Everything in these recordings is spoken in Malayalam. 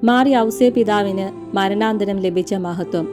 മാർ യൗസേ പിതാവിന് മരണാന്തരം ലഭിച്ച മഹത്വം.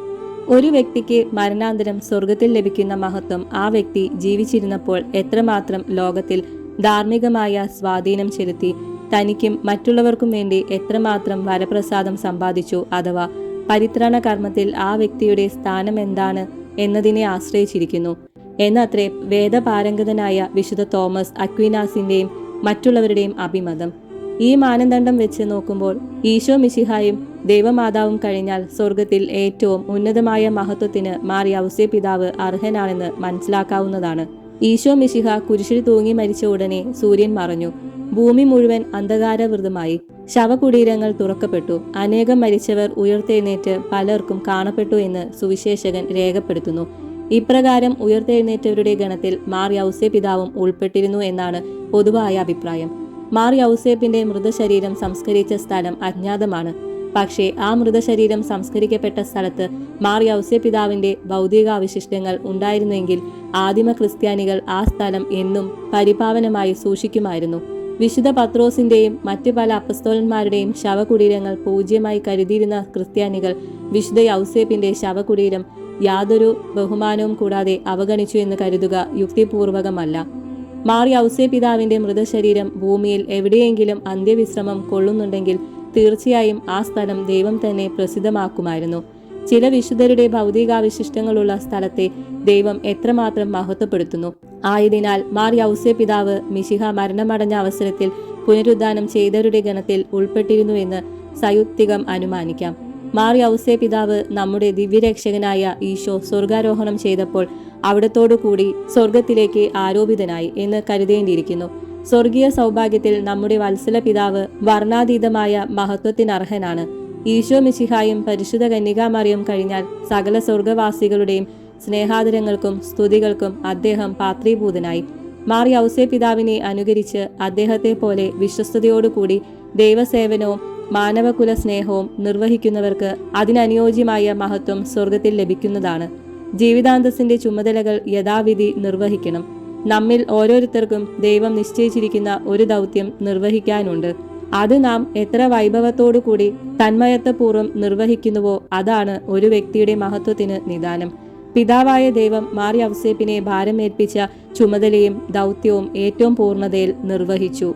ഒരു വ്യക്തിക്ക് മരണാന്തരം സ്വർഗത്തിൽ ലഭിക്കുന്ന മഹത്വം ആ വ്യക്തി ജീവിച്ചിരുന്നപ്പോൾ എത്രമാത്രം ലോകത്തിൽ ധാർമ്മികമായ സ്വാധീനം ചെലുത്തി, തനിക്കും മറ്റുള്ളവർക്കും വേണ്ടി എത്രമാത്രം വരപ്രസാദം സമ്പാദിച്ചു അഥവാ പരിത്രാണ കർമ്മത്തിൽ ആ വ്യക്തിയുടെ സ്ഥാനം എന്താണ് എന്നതിനെ ആശ്രയിച്ചിരിക്കുന്നു എന്നത്രേ വേദപാരംഗതനായ വിശുദ്ധ തോമസ് അക്വീനാസിന്റെയും മറ്റുള്ളവരുടെയും അഭിമതം. ഈ മാനദണ്ഡം വെച്ച് നോക്കുമ്പോൾ ഈശോ മിശിഹായും ദൈവമാതാവും കഴിഞ്ഞാൽ സ്വർഗത്തിൽ ഏറ്റവും ഉന്നതമായ മഹത്വത്തിന് മാർ യൗസേ പിതാവ് അർഹനാണെന്ന് മനസ്സിലാക്കാവുന്നതാണ്. ഈശോ മിശിഹ കുരിശിൽ തൂങ്ങി മരിച്ച ഉടനെ സൂര്യൻ മറഞ്ഞു. ഭൂമി മുഴുവൻ അന്ധകാരവൃതമായി. ശവകുടീരങ്ങൾ തുറക്കപ്പെട്ടു. അനേകം മരിച്ചവർ ഉയർത്തെഴുന്നേറ്റ് പലർക്കും കാണപ്പെട്ടു എന്ന് സുവിശേഷകൻ രേഖപ്പെടുത്തുന്നു. ഇപ്രകാരം ഉയർത്തെഴുന്നേറ്റവരുടെ ഗണത്തിൽ മാർ യൗസേ പിതാവും ഉൾപ്പെട്ടിരുന്നു എന്നാണ് പൊതുവായ അഭിപ്രായം. മാർ യൗസേപ്പിന്റെ മൃതശരീരം സംസ്കരിച്ച സ്ഥലം അജ്ഞാതമാണ്. പക്ഷേ ആ മൃതശരീരം സംസ്കരിക്കപ്പെട്ട സ്ഥലത്ത് മാർ യൗസേ പിതാവിന്റെ ഭൗതികാവശിഷ്ടങ്ങൾ ഉണ്ടായിരുന്നെങ്കിൽ ആദിമ ക്രിസ്ത്യാനികൾ ആ സ്ഥലം എന്നും പരിപാവനമായി സൂക്ഷിക്കുമായിരുന്നു. വിശുദ്ധ പത്രോസിന്റെയും മറ്റു പല അപ്പസ്തോലന്മാരുടെയും ശവകുടീരങ്ങൾ പൂജ്യമായി കരുതിയിരുന്ന ക്രിസ്ത്യാനികൾ വിശുദ്ധ യൗസേപ്പിന്റെ ശവകുടീരം യാതൊരു ബഹുമാനവും കൂടാതെ അവഗണിച്ചു എന്ന് കരുതുക യുക്തിപൂർവകമല്ല. മാർ യൗസേ പിതാവിന്റെ മൃതശരീരം ഭൂമിയിൽ എവിടെയെങ്കിലും അന്ത്യവിശ്രമം കൊള്ളുന്നുണ്ടെങ്കിൽ തീർച്ചയായും ആ സ്ഥലം ദൈവം തന്നെ പ്രസിദ്ധമാക്കുമായിരുന്നു. ചില വിശുദ്ധരുടെ ഭൗതികാവശിഷ്ടങ്ങളുള്ള സ്ഥലത്തെ ദൈവം എത്രമാത്രം മഹത്വപ്പെടുത്തുന്നു. ആയതിനാൽ മാർ യൗസേ പിതാവ് മിശിഹ മരണമടഞ്ഞ അവസരത്തിൽ പുനരുദ്ധാനം ചെയ്തവരുടെ ഗണത്തിൽ ഉൾപ്പെട്ടിരുന്നുവെന്ന് സയുക്തികം അനുമാനിക്കാം. മാർ യൗസേ പിതാവ് നമ്മുടെ ദിവ്യരക്ഷകനായ ഈശോ സ്വർഗാരോഹണം ചെയ്തപ്പോൾ അവിടത്തോടു കൂടി സ്വർഗത്തിലേക്ക് ആരോപിതനായി എന്ന് കരുതേണ്ടിയിരിക്കുന്നു. സ്വർഗീയ സൗഭാഗ്യത്തിൽ നമ്മുടെ വത്സല പിതാവ് വർണ്ണാതീതമായ മഹത്വത്തിനർഹനാണ്. ഈശോ മിശിഹായും പരിശുദ്ധ കന്യകാമറിയം കഴിഞ്ഞാൽ സകല സ്വർഗവാസികളുടെയും സ്നേഹാദരങ്ങൾക്കും സ്തുതികൾക്കും അദ്ദേഹം പാത്രീഭൂതനായി. മാർ യൗസേ പിതാവിനെ അനുകരിച്ച് അദ്ദേഹത്തെ പോലെ വിശ്വസ്തയോടുകൂടി ദൈവസേവനവും മാനവകുല സ്നേഹവും നിർവഹിക്കുന്നവർക്ക് അതിനനുയോജ്യമായ മഹത്വം സ്വർഗത്തിൽ ലഭിക്കുന്നതാണ്. ജീവിതാന്തസ്സിന്റെ ചുമതലകൾ യഥാവിധി നിർവഹിക്കണം. നമ്മിൽ ഓരോരുത്തർക്കും ദൈവം നിശ്ചയിച്ചിരിക്കുന്ന ഒരു ദൗത്യം നിർവഹിക്കാനുണ്ട്. അത് നാം എത്ര വൈഭവത്തോടുകൂടി തന്മയത്വപൂർവ്വം നിർവഹിക്കുന്നുവോ അതാണ് ഒരു വ്യക്തിയുടെ മഹത്വത്തിന് നിദാനം. പിതാവായ ദൈവം മാർ യൗസേപ്പിനെ ഭാരമേൽപ്പിച്ച ചുമതലയും ദൗത്യവും ഏറ്റവും പൂർണ്ണതയിൽ നിർവഹിച്ചു.